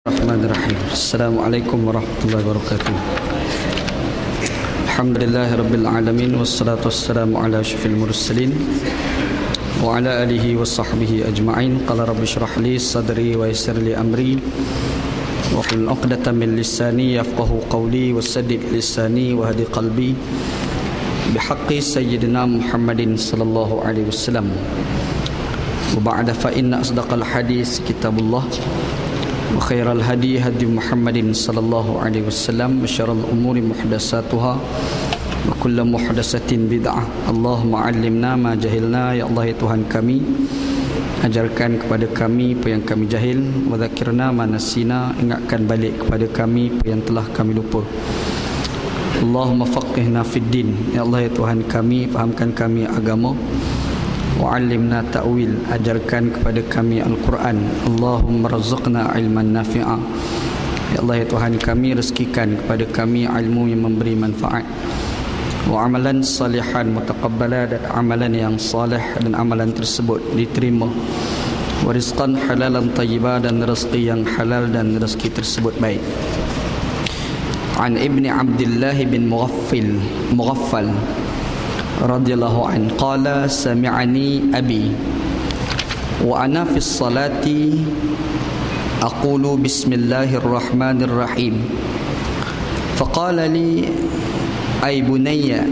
Bismillahirrahmanirrahim. Assalamualaikum warahmatullahi wabarakatuh. Alhamdulillahirabbil alamin wassalatu wassalamu ala asyrafil mursalin wa ala alihi washabbihi ajma'in. Qala rabbi shrah li sadri wa yassir li amri wa hlul 'uqdatam min lisani yafqahu qawli wasaddid lisani wa hadi qalbi bihaqqi sayyidina Muhammadin sallallahu alaihi wasallam. Wa ba'da fa inna asdaqal hadis kitabullah wa khairal hadi hadi Muhammadin sallallahu alaihi wasallam wa syarrul umuri muhdatsatuha wa kullu muhdatsatin bid'ah. Allahumma 'allimna ma jahilna, ya Allah ya Tuhan kami, ajarkan kepada kami apa yang kami jahil, wa dzakirna ma nasina, ingatkan balik kepada kami apa yang telah kami lupa. Allahumma faqihna fid din, ya Allah ya Tuhan kami, fahamkan kami agama. Wa'allimna ta'wil, ajarkan kepada kami Al-Quran. Allahumma razaqna ilman nafi'a, ya Allah ya Tuhan kami, rezekikan kepada kami ilmu yang memberi manfaat. Wa amalan salihan mutaqabbala, dan amalan yang salih dan amalan tersebut diterima. Wa rizqan halalan tayyiba, dan rezeki yang halal dan rezeki tersebut baik. An Ibni Abdullah bin Mughaffal radhiyallahu an qala sami'ani abi wa ana fi ssalati aqulu bismillahirrahmanirrahim faqala li ay bunayya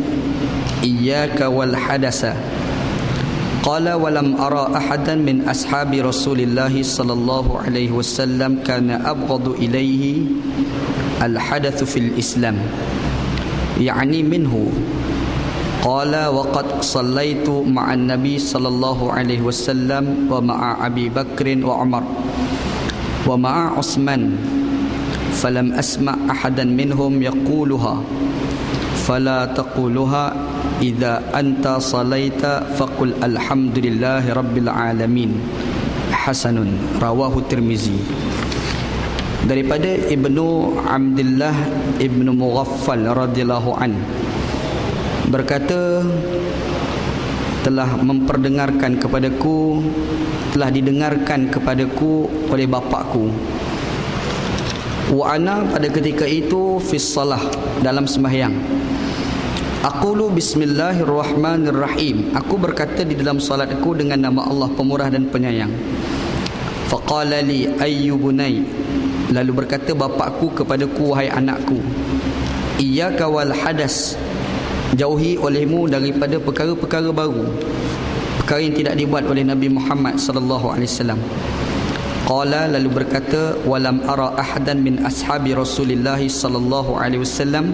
iyyaka wal hadasa qala wa lam ara ahadan min ashabi rasulillah sallallahu alaihi wasallam kana abghadu ilayhi al hadatsu fil islam ya'ni minhu. Qala wa qad sallaitu ma'an nabi sallallahu alaihi wasallam wa ma'a Abi Bakr wa Umar wa ma'a Utsman falam asma' ahadan minhum yaquluha fala taquluha idza anta sallaita faqul alhamdulillahi rabbil alamin. Hasanun, rawahu Tirmizi. Daripada Ibnu Abdullah Ibnu Mughaffal radhiyallahu an berkata, telah memperdengarkan kepadaku, telah didengarkan kepadaku oleh bapakku. Wa ana, pada ketika itu, fis salah, dalam sembahyang. Aqulu bismillahirrahmanirrahim, aku berkata di dalam salatku dengan nama Allah pemurah dan penyayang. Faqala li ayyu bunay, lalu berkata bapakku kepadaku, wahai anakku, iyyaka wal hadas, jauhi olehmu daripada perkara-perkara baru, perkara yang tidak dibuat oleh Nabi Muhammad sallallahu alaihi wasallam. Qala, lalu berkata, walam ara ahadan min ashabi Rasulillah sallallahu alaihi wasallam,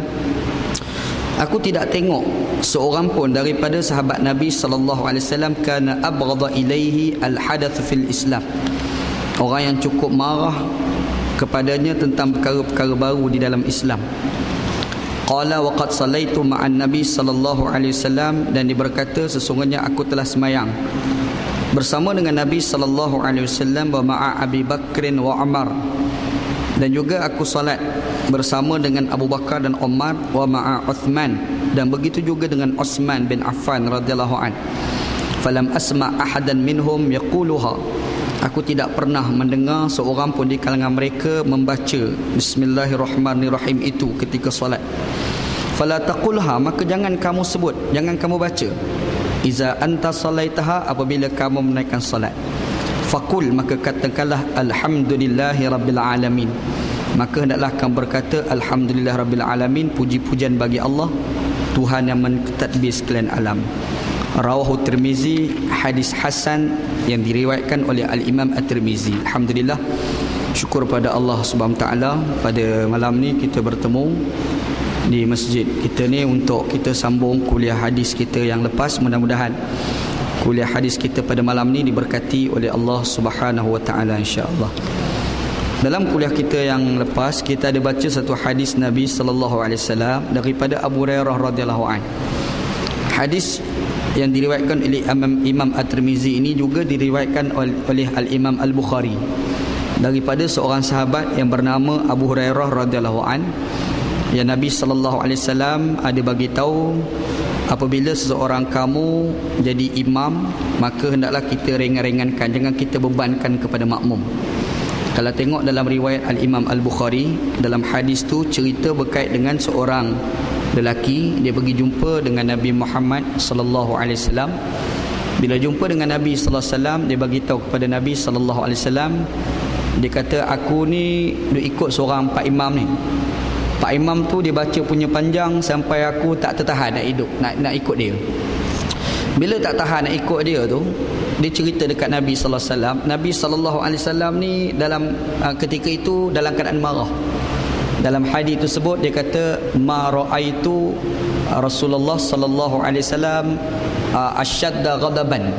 aku tidak tengok seorang pun daripada sahabat Nabi sallallahu alaihi wasallam kana abghadha ilaihi al hadath fil Islam, orang yang cukup marah kepadanya tentang perkara-perkara baru di dalam Islam. Qala wa qad sallaitu ma'an nabi sallallahu alaihi wasallam, dan berkata sesungguhnya aku telah sembahyang bersama dengan Nabi sallallahu alaihi wasallam wa ma'a Abi Bakr wa Umar, dan juga aku salat bersama dengan Abu Bakar dan Umar, wa ma'a Uthman, dan begitu juga dengan Utsman bin Affan radhiyallahu an. Falam asma ahadan minhum yaquluha, aku tidak pernah mendengar seorang pun di kalangan mereka membaca bismillahirrahmanirrahim itu ketika solat. Fala taqulha, maka jangan kamu sebut, jangan kamu baca. Iza anta sallaitaha, apabila kamu menaikkan solat. Faqul, maka katakanlah alhamdulillahi rabbil alamin, maka hendaklah kamu berkata alhamdulillah rabbil alamin, puji-pujian bagi Allah, Tuhan yang mentadbir sekalian alam. Rawahu Tirmizi, hadis hasan yang diriwayatkan oleh Al-Imam At-Tirmizi. Alhamdulillah, syukur pada Allah Subhanahu taala, pada malam ni kita bertemu di masjid kita ni untuk kita sambung kuliah hadis kita yang lepas. Mudah-mudahan kuliah hadis kita pada malam ni diberkati oleh Allah Subhanahu wa taala, insya-Allah. Dalam kuliah kita yang lepas, kita ada baca satu hadis Nabi sallallahu alaihi wasallam daripada Abu Hurairah radhiyallahu anhu. Hadis yang diriwayatkan oleh Imam At-Tirmizi ini juga diriwayatkan oleh Al-Imam Al-Bukhari daripada seorang sahabat yang bernama Abu Hurairah radhiyallahu an, yang Nabi sallallahu alaihi wasallam ada bagi tahu, apabila seseorang kamu jadi imam, maka hendaklah kita ringan-ringankan, jangan kita bebankan kepada makmum. Kalau tengok dalam riwayat Al-Imam Al-Bukhari, dalam hadis tu cerita berkait dengan seorang lelaki, dia pergi jumpa dengan Nabi Muhammad sallallahu alaihi wasallam. Bila jumpa dengan Nabi sallallahu alaihi wasallam, dia bagi tahu kepada Nabi sallallahu alaihi wasallam, dia kata, aku ni duk ikut seorang Pak Imam ni. Pak Imam tu dia baca punya panjang sampai aku tak tertahan nak ikut dia. Bila tak tahan nak ikut dia tu, dia cerita dekat Nabi sallallahu alaihi wasallam. Nabi sallallahu alaihi wasallam ni dalam ketika itu dalam keadaan marah. Dalam hadis tersebut dia kata, ma raaitu Rasulullah sallallahu alaihi wasallam asyadda ghadaban.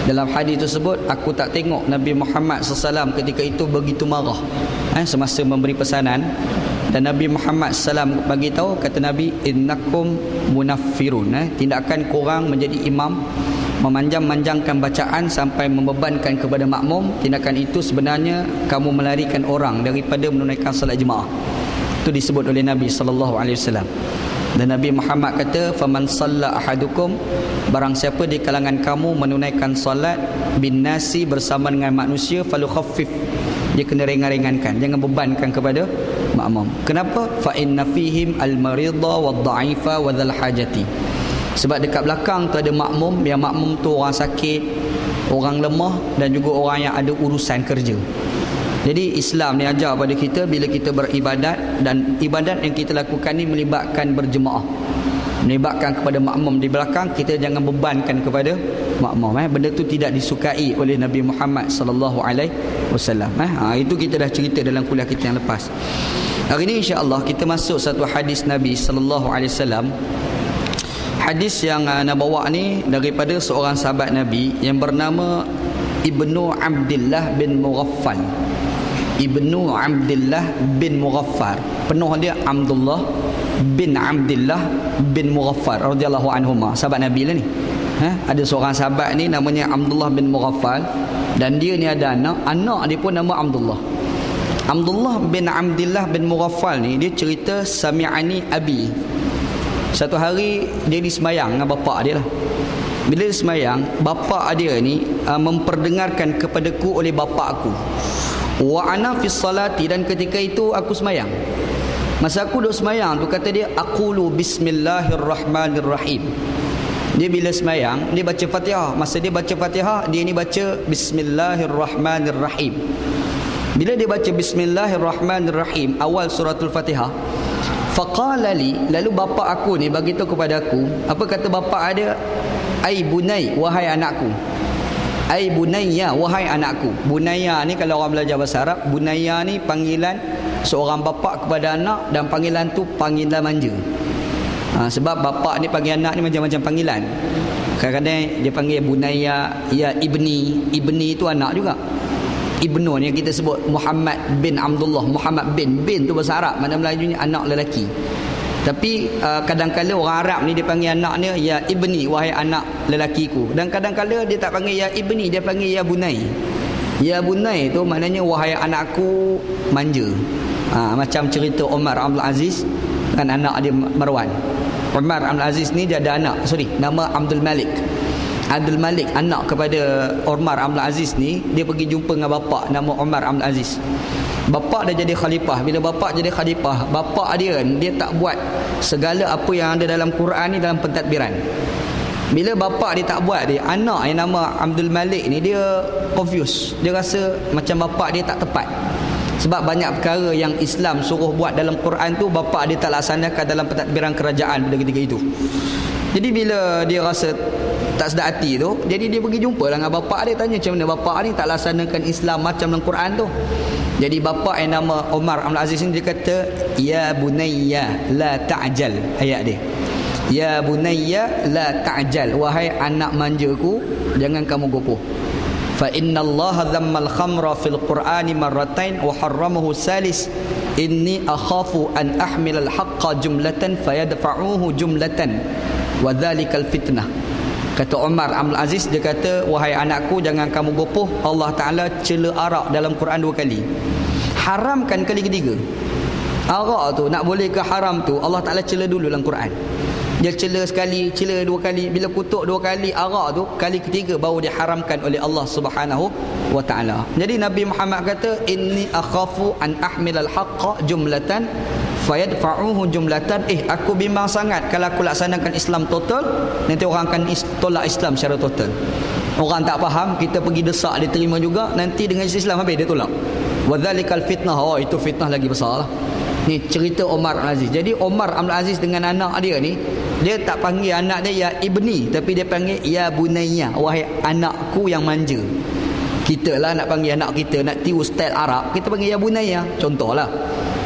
Dalam hadis tersebut, aku tak tengok Nabi Muhammad SAW ketika itu begitu marah semasa memberi pesanan. Dan Nabi Muhammad SAW bagi tahu, kata Nabi, innakum munaffirun, tindakan korang menjadi imam, memanjang-manjangkan bacaan sampai membebankan kepada makmum, tindakan itu sebenarnya kamu melarikan orang daripada menunaikan salat jemaah. Itu disebut oleh Nabi SAW. Dan Nabi Muhammad kata, faman salla ahadukum, barang siapa di kalangan kamu menunaikan solat bin nasi bersama dengan manusia, falu khaffif, dia kena ringan-ringankan, jangan bebankan kepada makmum. Kenapa? Fa inna fihim al-marida wad-dha'ifa wa dhal hajati. Sebab dekat belakang tu ada makmum, yang makmum tu orang sakit, orang lemah, dan juga orang yang ada urusan kerja. Jadi Islam ni ajar pada kita, bila kita beribadat, dan ibadat yang kita lakukan ni melibatkan berjemaah, melibatkan kepada makmum di belakang, kita jangan bebankan kepada makmum. Benda tu tidak disukai oleh Nabi Muhammad sallallahu alaihi wasallam. Itu kita dah cerita dalam kuliah kita yang lepas. Hari ini insya-Allah kita masuk satu hadis Nabi sallallahu alaihi wasallam. Hadis yang nak bawa ni daripada seorang sahabat Nabi yang bernama Ibnu Abdillah bin Mughaffal. Ibnu Abdillah bin Mughaffar. Penuh dia Abdullah bin Abdillah bin Mughaffar radhiyallahu anhuma. Sahabat Nabi lah ni. Ada seorang sahabat ni namanya Abdullah bin Mughaffal, dan dia ni ada anak dia pun nama Abdullah. Abdullah bin Abdillah bin Mughaffal ni, dia cerita, sami'ani abi. Satu hari dia disemayang dengan bapa dia lah. Bila dia semayang, bapa dia ni memperdengarkan kepadaku oleh bapa aku. Wa ana fi salati, dan ketika itu aku semayang. Masa aku duduk semayang tu, kata dia, aqulu bismillahirrahmanirrahim. Dia bila semayang, dia baca Fatihah. Masa dia baca Fatihah, dia ni baca bismillahirrahmanirrahim. Bila dia baca bismillahirrahmanirrahim awal suratul Fatihah, faqala li, lalu bapa aku ni bagi tahu kepada aku, apa kata bapa dia? Ai bunai, wahai anakku. Ai bunayya, wahai anakku. Bunayya ni kalau orang belajar bahasa Arab, bunayya ni panggilan seorang bapa kepada anak, dan panggilan tu panggilan manja. Sebab bapa ni panggil anak ni macam-macam panggilan. Kadang-kadang dia panggil bunayya, ya ibni. Ibni tu anak juga. Ibnu ni kita sebut Muhammad bin Abdullah. Muhammad bin tu bahasa Arab, mana Melajunya anak lelaki. Tapi kadang-kala orang Arab ni dia panggil anak ni ya ibni, wahai anak lelakiku. Dan kadang-kala dia tak panggil ya ibni, dia panggil ya bunai. Ya bunai tu maknanya wahai anakku manja. Macam cerita Umar Abdul Aziz dan anak dia Marwan. Umar Abdul Aziz ni dia ada anak, nama Abdul Malik. Abdul Malik anak kepada Umar Abdul Aziz ni, dia pergi jumpa dengan bapa nama Umar Abdul Aziz. Bapa dah jadi khalifah. Bila bapa jadi khalifah, bapa dia tak buat segala apa yang ada dalam Quran ni dalam pentadbiran. Bila bapa dia tak buat, dia anak yang nama Abdul Malik ni, dia confused. Dia rasa macam bapa dia tak tepat. Sebab banyak perkara yang Islam suruh buat dalam Quran tu, bapa dia tak laksanakan dalam pentadbiran kerajaan pada ketika itu. Jadi bila dia rasa tak sedar hati tu, jadi dia pergi jumpa dengan bapa dia, tanya macam mana bapa ni tak laksanakan Islam macam dalam Quran tu. Jadi bapa yang nama Umar Abdul Aziz ni, dia kata, ya bunayya la ta'jal. Ayat dia, ya bunayya la ta'jal, wahai anak manjaku, jangan kamu gopoh. Fa inna Allah dhammal khamra fil Qur'ani marratain wa harramahu salis. Inni akhafu an ahmil al-haqqa jumlatan fayadfa'uhu jumlatan wa dhalikal fitnah. Kata Umar Abdul Aziz, dia kata, wahai anakku, jangan kamu gopoh. Allah Ta'ala cela arak dalam Quran 2 kali. Haramkan kali ketiga. Arak tu, nak boleh ke haram tu, Allah Ta'ala cela dulu dalam Quran. Dia cela sekali, cela dua kali, bila kutuk dua kali arak tu, kali ketiga baru diharamkan oleh Allah Subhanahu wa taala. Jadi Nabi Muhammad kata, inni akhafu an ahmilal haqqa jumlatan fayadfa'uhu jumlatan. Aku bimbang sangat kalau aku laksanakan Islam total, nanti orang akan tolak Islam secara total. Orang tak faham, kita pergi desak dia terima juga, nanti dengan Islam habis dia tolak. Wadzalikal fitnah. Itu fitnah lagi besar lah. Ni cerita Omar Abdul Aziz. Jadi Omar Abdul Aziz dengan anak dia ni, dia tak panggil anak dia ya ibni, tapi dia panggil ya bunayya, wahai anakku yang manja. Kita lah nak panggil anak kita, nak tiru style Arab, kita panggil ya bunayya. Contohlah,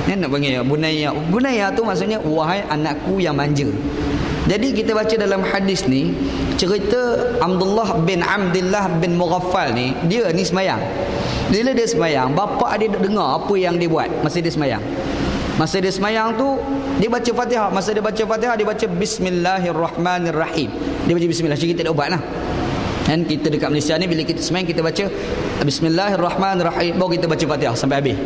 nak panggil ya bunayya. Bunayya tu maksudnya wahai anakku yang manja. Jadi kita baca dalam hadis ni, cerita Abdullah bin Abdullah bin Mughaffal ni, dia ni semayang. Bila dia semayang, bapa dia dengar apa yang dia buat masa dia semayang. Masa dia semayang tu, dia baca Fatihah. Masa dia baca Fatihah, dia baca Bismillahirrahmanirrahim. Dia baca Bismillah. Jadi kita ada ubat lah. Dan kita dekat Malaysia ni, bila kita semayang, kita baca Bismillahirrahmanirrahim, baru kita baca Fatihah sampai habis.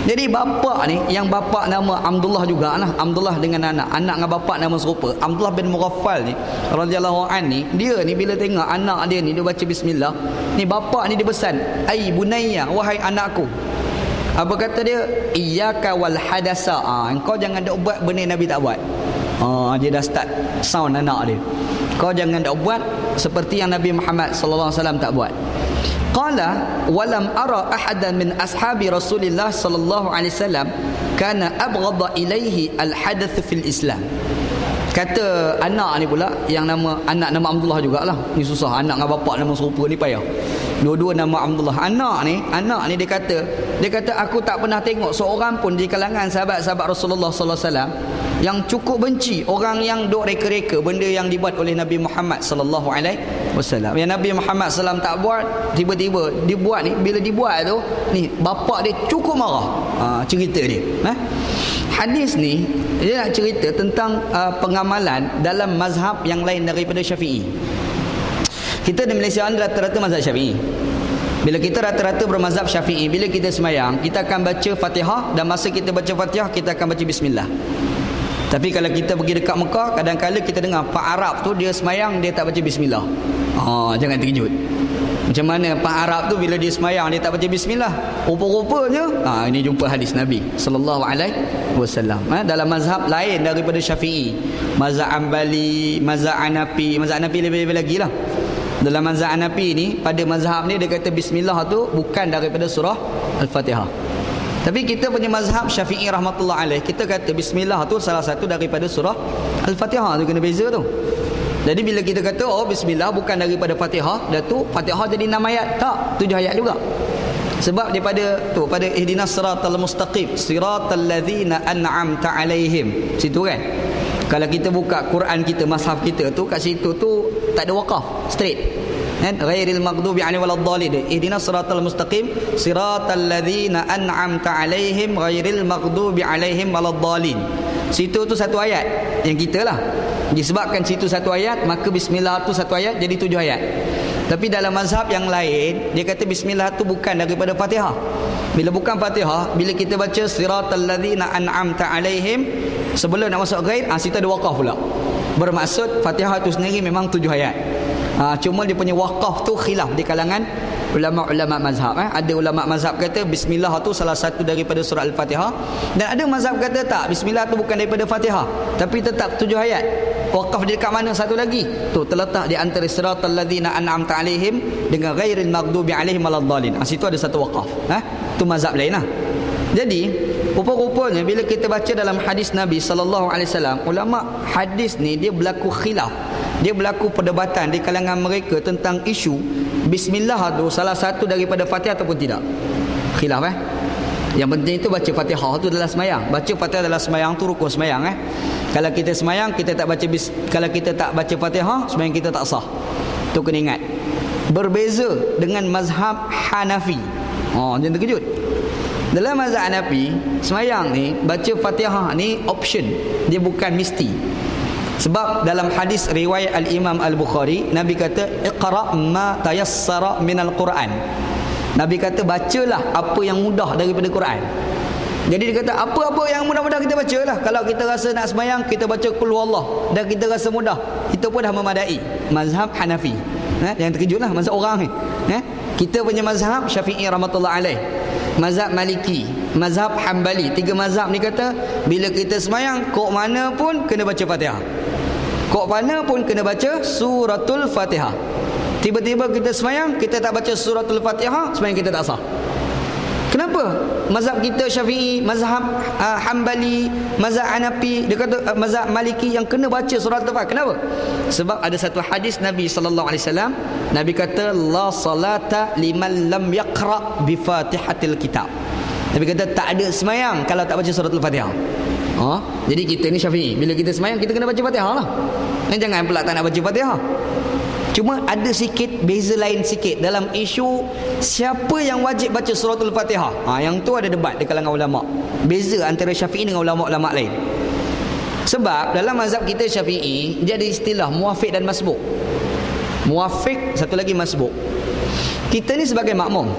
Jadi bapa ni, yang bapa nama Abdullah juga lah, Abdullah dengan anak dengan bapa nama serupa, Abdullah bin Mughaffal ni radhiyallahu anhu ni, dia ni bila tengok anak dia ni dia baca bismillah, ni bapa ni dia pesan, ai bunayya, wahai anakku. Apa kata dia? Iyyaka wal hadasa. Engkau jangan dak buat benda Nabi tak buat. Dia dah start sound anak dia. Kau jangan dak buat seperti yang Nabi Muhammad sallallahu alaihi wasallam tak buat. Qala walam ara ahadan min ashabi Rasulillah sallallahu alaihi wasallam kana abghadha ilaihi al hadath fil Islam. Kata anak ni pula, yang nama anak nama Abdullah jugalah. Ni susah, anak dengan bapak nama serupa ni payah. Dua-dua nama Abdullah. Anak ni dia kata aku tak pernah tengok seorang pun di kalangan sahabat-sahabat Rasulullah sallallahu alaihi wasallam yang cukup benci orang yang duk reka-reka benda yang dibuat oleh Nabi Muhammad sallallahu alaihi wasallam. Yang Nabi Muhammad sallam tak buat, tiba-tiba dibuat ni, bila dibuat tu ni bapak dia cukup marah. Cerita dia. Hadis ni dia nak cerita tentang pengamalan dalam mazhab yang lain daripada Syafi'i. Kita di Malaysia ni rata-rata mazhab Syafi'i. Bila kita rata-rata bermazhab Syafi'i, bila kita semayang, kita akan baca Fatihah, dan masa kita baca Fatihah kita akan baca bismillah. Tapi kalau kita pergi dekat Mekah, kadang-kadang kita dengar Pak Arab tu dia semayang dia tak baca bismillah. Jangan terkejut. Macam mana Pak Arab tu bila dia semayang dia tak baca bismillah? Rupa-rupanya ini jumpa hadis Nabi sallallahu alaihi wasallam. Dalam mazhab lain daripada Syafi'i, mazhab Ambali, mazhab Hanafi lebih-lebih lagi lah. Dalam mazhab Hanafi ni, pada mazhab ni dia kata bismillah tu bukan daripada surah Al-Fatihah. Tapi kita punya mazhab Syafi'i rahmatullah alaih, kita kata bismillah tu salah satu daripada surah Al-Fatihah. Tu kena beza tu. Jadi bila kita kata bismillah bukan daripada Fatihah, dah tu Fatihah jadi 6 ayat, tak, 7 ayat juga. Sebab daripada tu, pada ihdinas siratal mustaqim, siratal ladzina an'amta alaihim, situ kan. Kalau kita buka Quran kita, mazhab kita tu, kat situ tu tak ada waqaf, straight kan, ghairil maghdubi alaihim waladdallin. Ihdinas siratal mustaqim siratal ladzina an'amta alaihim ghairil maghdubi alaihim waladdallin. Situ tu satu ayat yang kita lah. Disebabkan situ satu ayat, maka bismillah tu satu ayat jadi 7 ayat. Tapi dalam mazhab yang lain, dia kata bismillah tu bukan daripada Fatihah. Bila bukan Fatihah, bila kita baca siratal ladzina an'amta alaihim, sebelum nak masuk ghair, situ ada waqaf pula. Bermaksud Fatihah tu sendiri memang 7 ayat. Cuma dia punya waqaf tu khilaf di kalangan ulama-ulama mazhab. Ada ulama mazhab kata bismillah tu salah satu daripada surah Al-Fatihah, dan ada mazhab kata tak, bismillah tu bukan daripada Fatihah, tapi tetap 7 ayat. Waqaf dia dekat mana satu lagi? Tu terletak di antara siratal ladzina an'amta alaihim dengan ghairil maghdubi alaihim waladdallin. Situ ada satu waqaf. Tu mazhab lain lah. Jadi rupa-rupanya bila kita baca dalam hadis Nabi sallallahu alaihi wasallam, ulama hadis ni dia berlaku khilaf. Dia berlaku perdebatan di kalangan mereka tentang isu bismillah tu salah satu daripada Fatihah ataupun tidak. Khilaf Yang penting itu baca Fatihah tu dalam semayang. Baca Fatihah dalam semayang tu rukun semayang Kalau kita semayang kita tak baca kalau kita tak baca Fatihah, semayang kita tak sah. Tu kena ingat. Berbeza dengan mazhab Hanafi. Jangan terkejut. Dalam mazhab Hanafi, semayang ni baca Fatihah ni option. Dia bukan mesti. Sebab dalam hadis riwayat Al-Imam Al-Bukhari, Nabi kata iqra' ma tayassara minal Quran. Nabi kata bacalah apa yang mudah daripada Quran. Jadi dia kata apa-apa yang mudah-mudah kita baca lah. Kalau kita rasa nak sembahyang, kita baca Qul Huwallah, dan kita rasa mudah, itu pun dah memadai. Mazhab Hanafi. Yang terkejut lah mazhab orang ni. Kita punya mazhab Syafi'i rahmatullah alaih, mazhab Maliki, mazhab Hambali. 3 mazhab ni kata bila kita sembahyang, kok mana pun kena baca Fatihah. Kok mana pun kena baca suratul Fatihah. Tiba-tiba kita sembahyang, kita tak baca suratul Fatihah, sembahyang kita tak sah. Kenapa? Mazhab kita Syafi'i, mazhab Hambali, mazhab Hanafi, dia kata mazhab Maliki yang kena baca surah Al-Fatihah. Kenapa? Sebab ada satu hadis Nabi sallallahu alaihi wasallam, Nabi kata la salata liman lam yaqra bi Fatihatil kitab. Nabi kata tak ada semayang kalau tak baca surah Al-Fatihah. Jadi kita ni Syafi'i, bila kita semayang kita kena baca Fatihah lah. Jangan pula tak nak baca Fatihah. Cuma ada sikit beza lain sikit dalam isu siapa yang wajib baca suratul Fatihah. Yang tu ada debat di kalangan ulama. Beza antara Syafi'i dengan ulama-ulama lain. Sebab dalam mazhab kita Syafi'i, dia ada istilah muwafiq dan masbuk. Muwafiq, satu lagi masbuk. Kita ni sebagai makmum,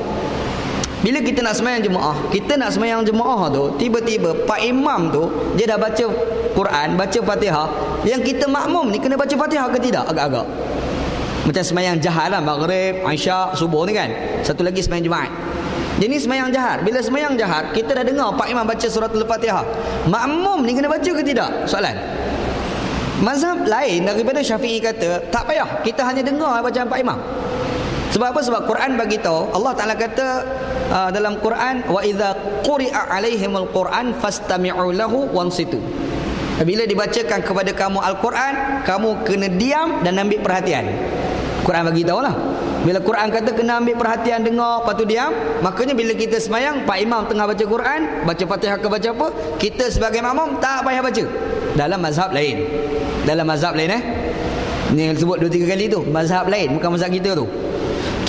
bila kita nak sembahyang jemaah, kita nak sembahyang jemaah tu, tiba-tiba Pak Imam tu dia dah baca Quran, baca Fatihah, yang kita makmum ni kena baca Fatihah ke tidak? Agak-agak macam sembahyang jahar lah, maghrib, isyak, subuh ni kan. Satu lagi sembahyang Jumaat. Jadi sembahyang jahar, bila sembahyang jahar kita dah dengar Pak Imam baca suratul Fatihah, makmum ni kena baca ke tidak? Soalan. Mazhab lain daripada Syafi'i kata tak payah, kita hanya dengar bacaan Pak Imam. Sebab apa? Sebab Quran bagi tahu, Allah Taala kata dalam Quran, wa idza quri'a alaihimul Quran fastami'u lahu wansitu. Bila dibacakan kepada kamu Al-Quran, kamu kena diam dan ambil perhatian. Quran bagi tahu lah. Bila Quran kata kena ambil perhatian, dengar, lepas tu diam. Makanya bila kita semayang, Pak Imam tengah baca Quran, baca Fatihah ke baca apa, kita sebagai makmum tak payah baca. Dalam mazhab lain. Dalam mazhab lain ni yang sebut 2-3 kali tu, mazhab lain, bukan mazhab kita tu.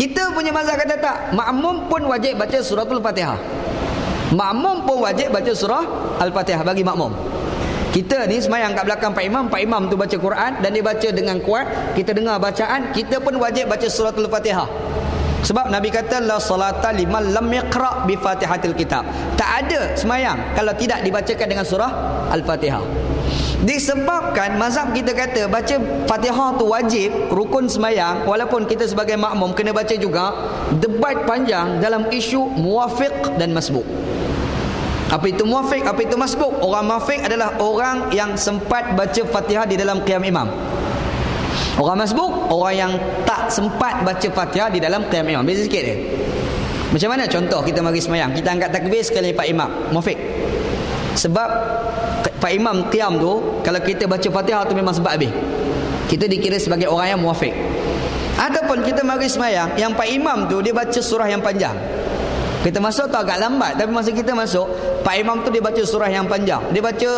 Kita punya mazhab kata tak, makmum pun wajib baca suratul Fatihah. Makmum pun wajib baca surah Al-Fatihah bagi makmum. Kita ni semayang kat belakang Pak Imam tu baca Quran dan dia baca dengan kuat, kita dengar bacaan, kita pun wajib baca suratul Fatihah. Sebab Nabi kata la salata liman lam yaqra bi Fatihatil kitab. Tak ada semayang kalau tidak dibacakan dengan surah Al-Fatihah. Disebabkan mazhab kita kata baca Fatihah tu wajib, rukun semayang, walaupun kita sebagai makmum kena baca juga, debat panjang dalam isu muwafiq dan masbuk. Apa itu muwafiq, apa itu masbuk? Orang muwafiq adalah orang yang sempat baca Fatihah di dalam qiyam imam. Orang masbuk, orang yang tak sempat baca Fatihah di dalam qiyam imam. Beza sikit dia. Macam mana contoh kita mari semayang, kita angkat takbir sekali Pak Imam, muwafiq. Sebab Pak Imam qiyam tu, kalau kita baca Fatihah tu memang sebab habis, kita dikira sebagai orang yang muwafiq. Ataupun kita mari semayang, yang Pak Imam tu dia baca surah yang panjang, kita masuk tu agak lambat, tapi masa kita masuk, Pak Imam tu dia baca surah yang panjang. Dia baca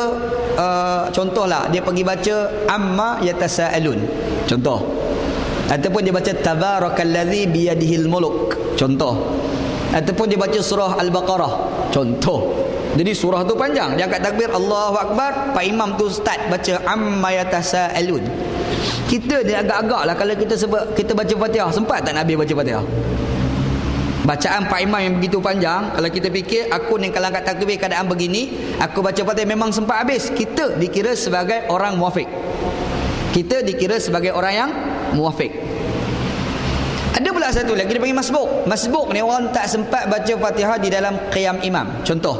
contohlah, dia pergi baca amma yatasaalun, contoh. Ataupun dia baca tabarakalladzi biyadihil muluk, contoh. Ataupun dia baca surah Al-Baqarah, contoh. Jadi surah tu panjang, dia angkat takbir Allahu Akbar, Pak Imam tu start baca amma yatasaalun. Kita ni agak-agak lah kalau kita sebab kita baca Fatihah, sempat tak Nabi baca Fatihah? Bacaan Pak Imam yang begitu panjang, kalau kita fikir aku ni kalau angkat takbir keadaan begini, aku baca Fatihah memang sempat habis, kita dikira sebagai orang muwafiq. Kita dikira sebagai orang yang muwafiq. Ada pula satu lagi dia panggil masbuk. Masbuk ni orang tak sempat baca Fatihah di dalam qiyam imam. Contoh,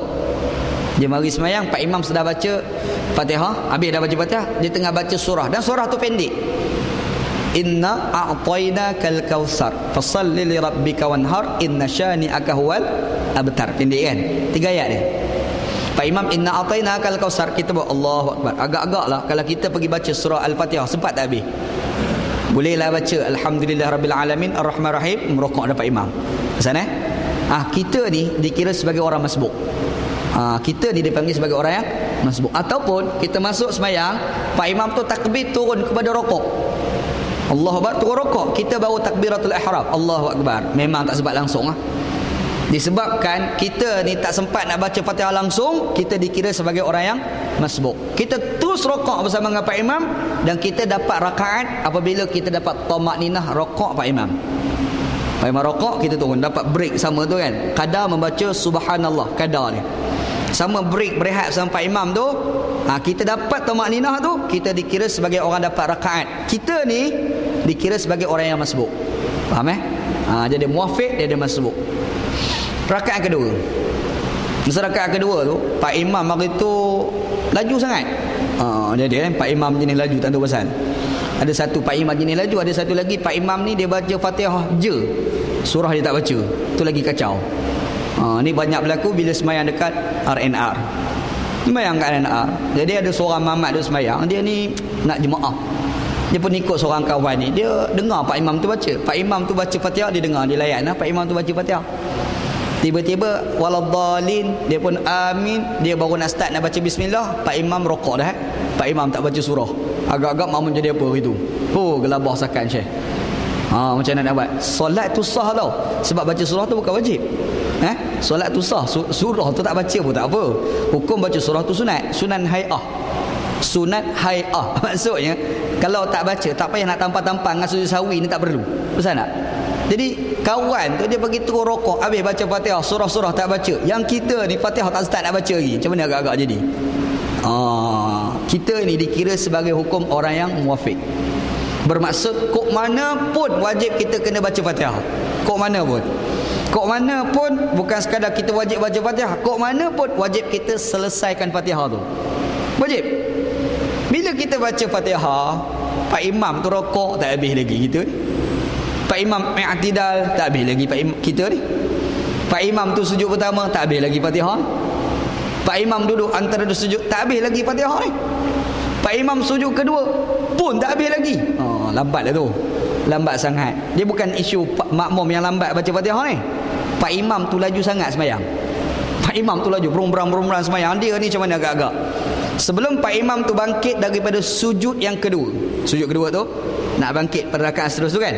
dia mari semayang, Pak Imam sudah baca Fatihah, habis dah baca Fatihah, dia tengah baca surah, dan surah tu pendek. Inna a'tainakal kautsar fasalli li rabbika wanhar inna syani'aka huwal abtar. Pendek kan? 3 ayat dia. Pak Imam inna a'tainakal kautsar, kita buat Allahu Akbar. Agak-agak lah kalau kita pergi baca surah Al-Fatihah, sempat tak habis? Bolehlah baca Alhamdulillah Rabbil Alamin Ar-Rahman Rahim, merokok ada Pak Imam. Sana kita ni dikira sebagai orang masbuk. Kita ni dipanggil sebagai orang yang masbuk. Ataupun kita masuk semayang, Pak Imam tu takbir turun kepada rokok, Allahu Akbar, turun rokok, kita baru takbiratul ihram, Allahu Akbar. Memang tak sebab langsung Disebabkan kita ni tak sempat nak baca Fatihah langsung, kita dikira sebagai orang yang masbuk. Kita terus rokok bersama dengan Pak Imam, dan kita dapat rakaat apabila kita dapat tamakninah rokok Pak Imam. Pak Imam rokok, kita turun, dapat break sama tu kan. Kadar membaca subhanallah, kadar ni. sama break berehat sampai imam tu, kita dapat tamakninah tu, kita dikira sebagai orang dapat rakaat. Kita ni dikira sebagai orang yang masbuk. Faham jadi muafiq, dia ada masbuk. Rakaat kedua, masa rakaat kedua tu Pak Imam hari tu laju sangat. Jadi Pak Imam jenis laju, tak tahu pasal. Ada satu Pak Imam jenis laju, ada satu lagi Pak Imam ni dia baca Fatihah je, surah dia tak baca. Tu lagi kacau. Ni banyak berlaku bila semayang dekat RNR. Semayang kat RNR. Jadi ada seorang mamat dia semayang, dia ni nak jemaah. Dia pun ikut seorang kawan ni, dia dengar Pak Imam tu baca. Pak Imam tu baca Fatihah, dia dengar, dia layan Pak Imam tu baca Fatihah. Tiba-tiba waladdallin, dia pun amin, dia baru nak start nak baca bismillah, Pak Imam rokok dah. Pak Imam tak baca surah. Agak-agak makmum jadi apa itu? Gelabah sakan Syekh. Macam mana nak buat? Solat tu sah tau. Sebab baca surah tu bukan wajib. Solat tu sah. Surah tu tak baca pun tak apa. Hukum baca surah tu sunat. Sunan hay'ah. Sunat hay'ah. Maksudnya kalau tak baca, tak payah nak tampar-tampar dengan sujud sawi ni, tak perlu. Betul tak? Jadi kawan tu dia pergi terus rokok, habis baca Fatihah, surah-surah tak baca. Yang kita ni Fatihah tak start nak baca lagi. Macam mana agak-agak jadi? Kita ni dikira sebagai hukum orang yang muafiq. Bermaksud kok mana pun wajib kita kena baca Fatihah. Kok mana pun. Kok mana pun bukan sekadar kita wajib baca Fatihah. Kok mana pun wajib kita selesaikan Fatihah tu. Wajib. Bila kita baca Fatihah, Pak Imam tu rokok tak habis lagi kita ni. Pak Imam i'tidal tak habis lagi kita ni. Pak Imam tu sujud pertama tak habis lagi Fatihah. Pak Imam duduk antara dua sujud tak habis lagi Fatihah ni. Pak Imam sujud kedua pun tak habis lagi. Lambat lah tu. Lambat sangat. Dia bukan isu makmum yang lambat baca Fatihah ni. Pak Imam tu laju sangat sembahyang. Pak Imam tu laju berumrang sembahyang. Dia ni macam mana agak-agak. Sebelum Pak Imam tu bangkit daripada sujud yang kedua. Sujud kedua tu nak bangkit pada rakaat seterusnya kan.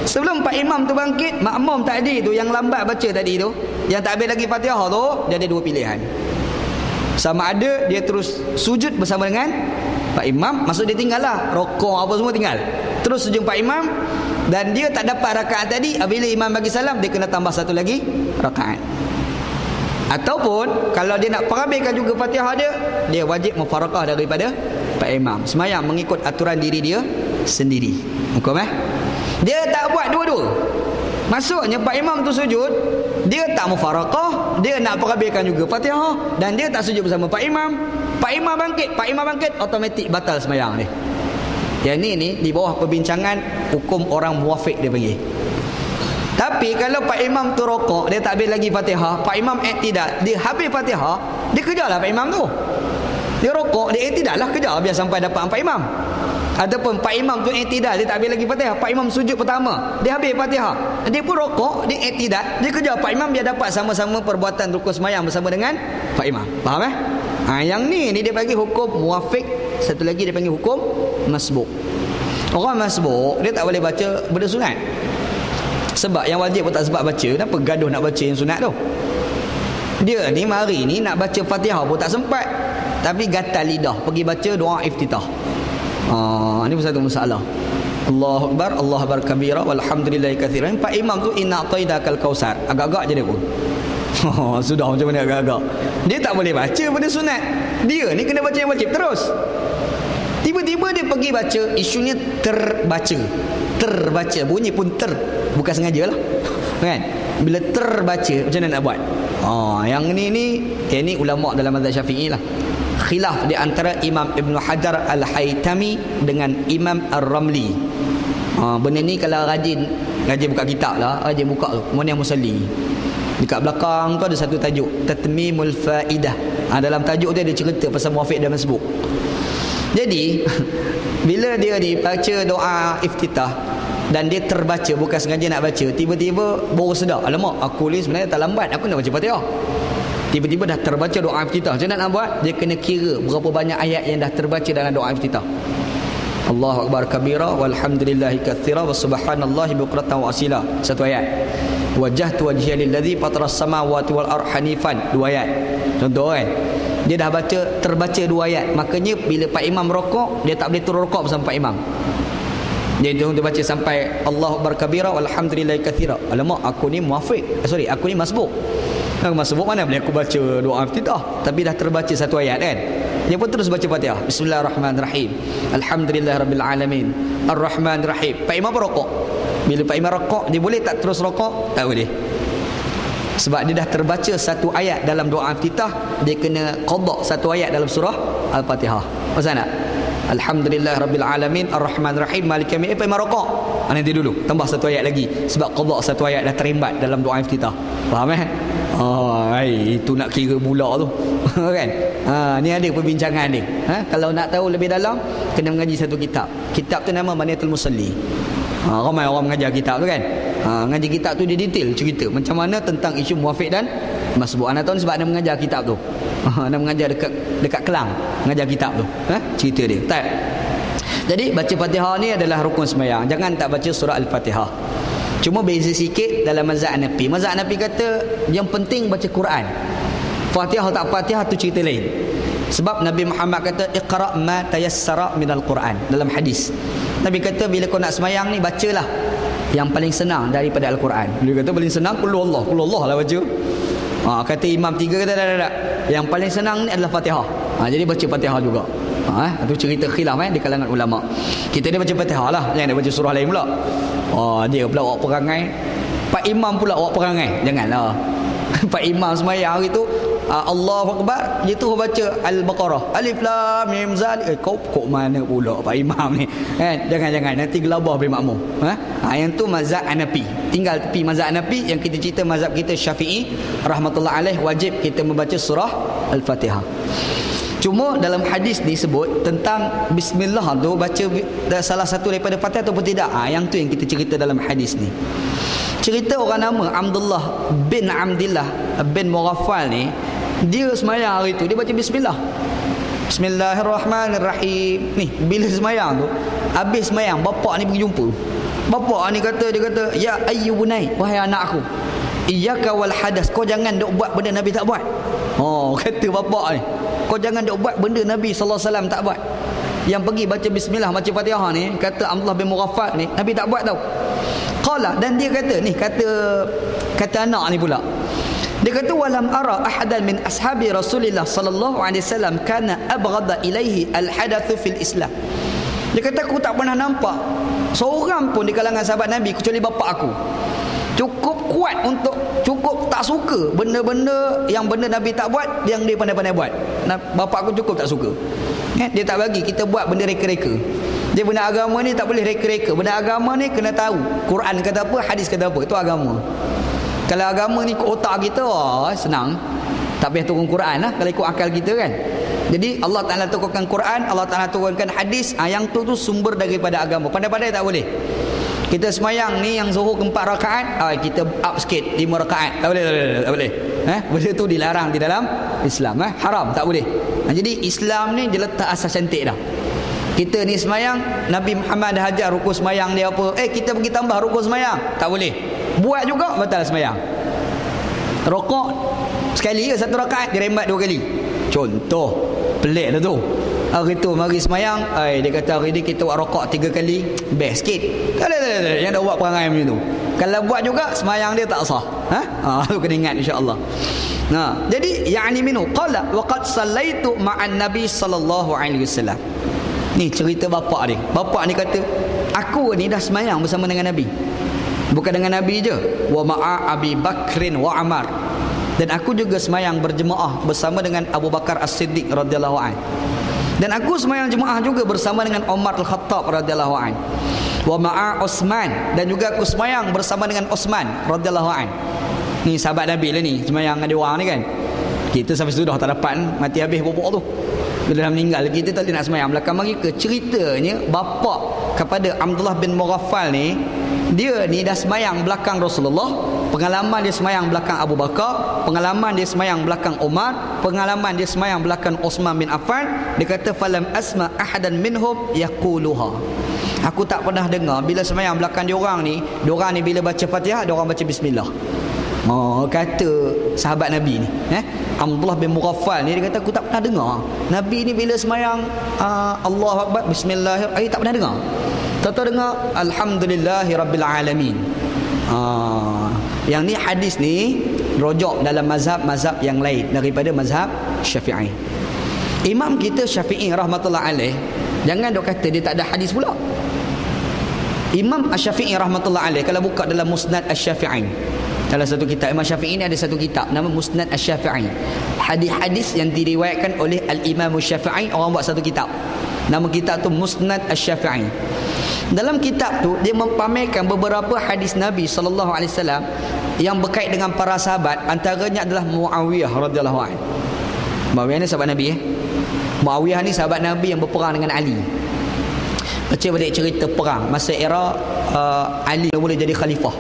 Sebelum Pak Imam tu bangkit, makmum tadi tu yang lambat baca tadi tu, yang tak habis lagi Fatihah tu, dia ada dua pilihan. Sama ada dia terus sujud bersama dengan Pak Imam, maksud dia tinggal lah, rokok apa semua tinggal, terus sujud Pak Imam, dan dia tak dapat rakaat tadi, bila Imam bagi salam, dia kena tambah satu lagi rakaat. Ataupun kalau dia nak perhabiskan juga Fatihah dia wajib mufarakah daripada Pak Imam, semayang mengikut aturan diri dia sendiri. Hukum dia tak buat dua-dua. Maksudnya Pak Imam tu sujud, dia tak mufarakah, dia nak perhabiskan juga Fatihah, dan dia tak sujud bersama Pak Imam. Pak Imam bangkit, automatik batal sembahyang dia. Yang ni di bawah perbincangan hukum orang muafiq dia panggil. Tapi kalau Pak Imam tu rokok, dia tak habis lagi Fatihah, Pak Imam i'tidal, dia habis Fatihah, dia kejarlah Pak Imam tu. Dia rokok, dia i'tidal lah, kejar biar sampai dapat Pak Imam. Ataupun Pak Imam tu i'tidal, dia tak habis lagi Fatihah, Pak Imam sujud pertama, dia habis Fatihah, dia pun rokok, dia i'tidal, dia kejar Pak Imam, dia dapat sama-sama perbuatan rukun sembahyang bersama dengan Pak Imam. Faham yang ni dia panggil hukum muafiq. Satu lagi dia panggil hukum masbuk. Orang masbuk dia tak boleh baca benda sunat. Sebab yang wajib pun tak sempat baca, kenapa gaduh nak baca yang sunat tu? Dia ni mari ni nak baca Fatihah pun tak sempat, tapi gatal lidah pergi baca doa iftitah. Ini satu masalah. Allahu Akbar, Allahu Akbar kabira, walhamdulillahi katsiran. Pak Imam tu inna a'tainakal kausar. Agak-agak je dia pun. Sudah macam mana agak-agak. Dia tak boleh baca benda sunat. Dia ni kena baca yang wajib terus. Tiba-tiba dia pergi baca, isunya terbaca. Bunyi pun bukan sengaja lah. Kan? Bila terbaca, macam mana nak buat? Yang ni ulama dalam mazhab Syafi'i lah. Khilaf di antara Imam Ibn Hajar Al-Haytami dengan Imam Ar-Ramli. Benda ni kalau rajin buka kitab lah, rajin buka tu, mana yang musalli. Dekat belakang tu ada satu tajuk, Tatmimul Faidah. Dalam tajuk tu ada cerita pasal muafiq dan masbuk. Jadi bila dia dibaca doa iftitah dan dia terbaca, bukan sengaja nak baca, tiba-tiba baru sedar, alamak aku ni sebenarnya tak lambat, aku nak baca Fatihah. Tiba-tiba dah terbaca doa iftitah. Macam mana nak buat? Dia kena kira berapa banyak ayat yang dah terbaca dalam doa iftitah. Allahu Akbar kabira, walhamdulillahi katsira, wa subhanallahi bukratan wa asila. Satu ayat. Wajjahtu wajhiya lilladzi fataras samawati wal ardh hanifan. Dua ayat. Contoh kan. Dia dah terbaca dua ayat. Makanya bila Pak Imam rokok, dia tak boleh turun rokok bersama Pak Imam. Dia baca sampai Allahu Akbar kabira, walhamdulillahi katsira. Alamak aku ni muafiq. Aku ni masbuk. Sebut mana boleh aku baca doa iftitah, tapi dah terbaca satu ayat kan. Dia pun terus baca Fatihah. Bismillahirrahmanirrahim. Alhamdulillahirabbil alamin. Arrahmanirrahim. Pak Imam rokok. Bila Pak Imam rokok, dia boleh tak terus rokok? Tak boleh. Sebab dia dah terbaca satu ayat dalam doa iftitah, dia kena qada satu ayat dalam surah Al-Fatihah. Pasal tak? Alhamdulillahirabbil alamin arrahmanirrahim maliki yaumiddin. Pak Imam rokok. Nanti dulu tambah satu ayat lagi sebab qada satu ayat dah terimbat dalam doa iftitah. Faham itu nak kira pula tu. Kan? Ni ada perbincangan ni. Kalau nak tahu lebih dalam kena mengaji satu kitab. Kitab tu nama Maniatul Musalli. Ramai orang mengajar kitab tu kan. Ngaji kitab tu dia detail cerita macam mana tentang isu muwafiq dan masbuk. Anak tahu sebab anda mengajar kitab tu. Anda mengajar dekat Kelang, mengajar kitab tu. Cerita dia. Tak. Jadi baca Fatihah ni adalah rukun sembahyang. Jangan tak baca surah Al-Fatihah. Cuma beza sikit dalam mazhab Hanafi. Mazhab Hanafi kata yang penting baca Quran. Fatihah tak Fatihah tu cerita lain. Sebab Nabi Muhammad kata iqra' ma tayassara minal Quran dalam hadis. Nabi kata bila kau nak sembahyang ni bacalah yang paling senang daripada Al-Quran. Dia kata paling senang qul Allah lah baca. Kata imam tiga kata tak. Yang paling senang ni adalah Fatihah. Jadi baca Fatihah juga. Itu cerita khilaf di kalangan ulama. Kita dia baca Fatihah lah, jangan dia baca surah lain pula. Dia pula awak perangai, Pak Imam pula awak perangai. Janganlah. Pak Imam sembahyang hari tu Allahu Akbar, dia tu baca Al-Baqarah, Alif Lam Mim Zal. Kau mana pula Pak Imam ni kan? Jangan nanti gelabah beri makmum. Yang tu mazhab Hanafi. Tinggal tepi mazhab Hanafi. Yang kita cerita mazhab kita Syafi'i rahmatullah alaih, wajib kita membaca surah Al-Fatihah. Cuma dalam hadis ni sebut tentang bismillah tu baca salah satu daripada Fatihah ataupun tidak. Yang tu yang kita cerita dalam hadis ni. Cerita orang nama Abdullah bin Abdillah bin Mughaffal ni, dia sembahyang hari tu dia baca bismillah. Bismillahirrahmanirrahim. Ni bila sembahyang tu, habis sembahyang bapak ni pergi jumpa. Bapak ni dia kata ya ayyubunai, wahai anakku, iyyaka wal hadas, kau jangan dok buat benda Nabi tak buat. Kata bapak ni, kau jangan dok buat benda Nabi sallallahu alaihi wasallam tak buat. Yang pergi baca bismillah, baca Fatihah ni, kata Abdullah bin Mughaffal ni, Nabi tak buat tau. Qala, dan dia kata ni, kata anak ni pula, dia kata walam ara ahadan min ashabi Rasulillah sallallahu alaihi wasallam kana abghada ilaihi al-hadatsu fil Islam. Dia kata aku tak pernah nampak seorang pun di kalangan sahabat Nabi kecuali bapa aku cukup kuat untuk cukup tak suka benda-benda yang benda Nabi tak buat, yang dia pandai-pandai buat. Bapa aku cukup tak suka. Dia tak bagi kita buat benda reka-reka. Dia benda agama ni tak boleh reka-reka. Benda agama ni kena tahu Quran kata apa, hadis kata apa. Itu agama. Kalau agama ni ikut otak kita, senang. Tak payah turun Quran lah kalau ikut akal kita kan. Jadi Allah Ta'ala turunkan Quran, Allah Ta'ala turunkan hadis. Yang tu sumber daripada agama. Pandai-pandai tak boleh. Kita semayang ni yang zuhur 4 rakaat, kita up sikit 5 rakaat. Tak boleh. Benda tu dilarang di dalam Islam. Haram, tak boleh. Jadi Islam ni dia letak asas cantik dah. Kita ni semayang, Nabi Muhammad dah ajar rukun semayang dia apa. Kita pergi tambah rukun semayang, tak boleh. Buat juga batal semayang. Rokok sekali je 1 rakaat, dirembat 2 kali. Contoh pelik lah tu. Hari tu mari semayang, dia kata hari ni kita buat rokok 3 kali, best sikit. Tak ada. Yang dah buat perangai macam tu. Kalau buat juga semayang dia tak sah. Tu kena ingat insya-Allah. Jadi yani minhu qala wa qad sallaitu ma'an nabi sallallahu alaihi wasallam. Ni cerita bapak ni. Bapak ni kata, aku ni dah semayang bersama dengan Nabi. Bukan dengan Nabi je, wa ma'a Abi Bakrin wa Amar. Dan aku juga semayang berjemaah bersama dengan Abu Bakar As-Siddiq radhiyallahu anhu. Dan aku semayang jemaah juga bersama dengan Umar Al-Khattab radhiyallahu anhu. Wa ma'a Utsman, dan juga aku semayang bersama dengan Utsman radhiyallahu anhu. Ni sahabat Nabi lah ni, semayang dengan dia orang ni kan. Kita sampai situ dah tak dapat, mati habis bobok tu. Bila dah meninggal, kita tak boleh nak semayang belakang mereka. Ceritanya bapak kepada Abdullah bin Mughaffal ni, dia ni dah semayang belakang Rasulullah. Pengalaman dia semayang belakang Abu Bakar, pengalaman dia semayang belakang Umar, pengalaman dia semayang belakang Utsman bin Affan. Dia kata falam asma ahadan minhum yaquluha. Aku tak pernah dengar bila semayang belakang diorang ni bila baca Fatihah, diorang baca bismillah. Kata sahabat Nabi ni, Abdullah bin Mughaffal ni, dia kata aku tak pernah dengar Nabi ni bila semayang Allahu Akbar bismillahirrahmanirrahim, tak pernah dengar. Tak dengar alhamdulillahirabbil alamin. Yang ni hadis ni rojok dalam mazhab yang lain daripada mazhab Syafi'i. Imam kita Syafi'i rahmatullah alaih, jangan dok kata dia tak ada hadis pula. Imam Asy-Syafi'i rahmatullah alaih, kalau buka dalam Musnad Asy-Syafi'i, dalam satu kitab Imam Syafi'i ini ada satu kitab nama Musnad Asy-Syafi'i. Hadis-hadis yang diriwayatkan oleh Al-Imam Syafi'i, orang buat satu kitab. Nama kitab tu Musnad Asy-Syafi'i. Dalam kitab tu dia mempamerkan beberapa hadis Nabi sallallahu alaihi wasallam yang berkait dengan para sahabat, antaranya adalah Muawiyah radhiyallahu anhu. Muawiyah ni sahabat Nabi Muawiyah ni sahabat Nabi yang berperang dengan Ali. Baca balik cerita perang masa era Ali mula jadi khalifah.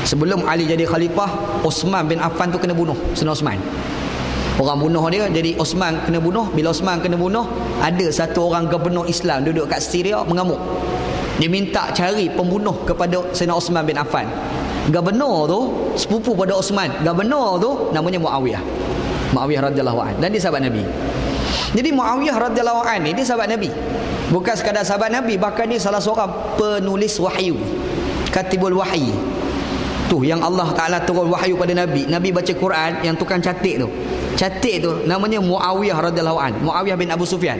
Sebelum Ali jadi khalifah, Osman bin Affan tu kena bunuh, Sayyidina Osman. Orang bunuh dia, jadi Osman kena bunuh. Bila Osman kena bunuh, ada satu orang gubernur Islam duduk kat Syria mengamuk. Dia minta cari pembunuh kepada Sayyidina Osman bin Affan. Gubernur tu sepupu pada Osman. Gubernur tu namanya Muawiyah. Muawiyah radhiyallahu anhu, dan dia sahabat Nabi. Jadi Muawiyah radhiyallahu anhu ni dia sahabat Nabi. Bukan sekadar sahabat Nabi, bahkan dia salah seorang penulis wahyu, katibul wahyi. Tu yang Allah Ta'ala turun wahyu pada Nabi. Nabi baca Quran, yang tukang catik tu namanya Muawiyah radhiyallahu anhu, Muawiyah bin Abu Sufyan.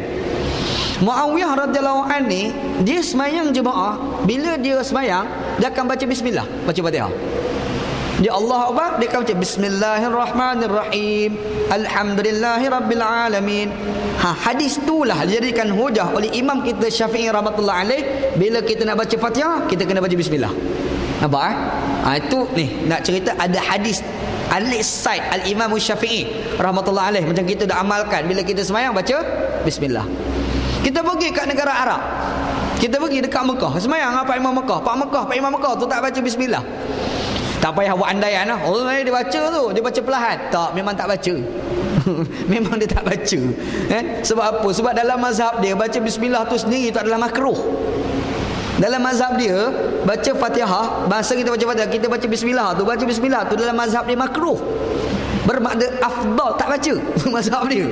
Muawiyah radhiyallahu anhu ni dia semayang jemaah, bila dia semayang dia akan baca bismillah, baca Fatihah. Dia Allah Akbar, dia akan baca Bismillahirrahmanirrahim, Alhamdulillahirabbil alamin. Hadis itulah dijadikan hujah oleh Imam kita Syafi'i rahmatullah alaih. Bila kita nak baca Fatihah, kita kena baca bismillah. Nampak itu ni nak cerita ada hadis Al-Sa'id Al-Imam Syafi'i rahmatullah alaih, macam kita dah amalkan. Bila kita semayang baca bismillah. Kita pergi kat negara Arab, kita pergi dekat Mekah, semayang Pak Imam Mekah, Pak Imam Mekah tu tak baca bismillah. Tak payah buat andaian lah. Oh, dia baca tu, dia baca perlahan. Tak, memang tak baca. Memang dia tak baca. Sebab apa? Sebab dalam mazhab dia baca bismillah tu sendiri tu adalah makruh. Dalam mazhab dia baca Fatihah, masa kita baca Fatihah, kita baca bismillah tu dalam mazhab dia makruh. Bermakna afdal tak baca. Mazhab dia.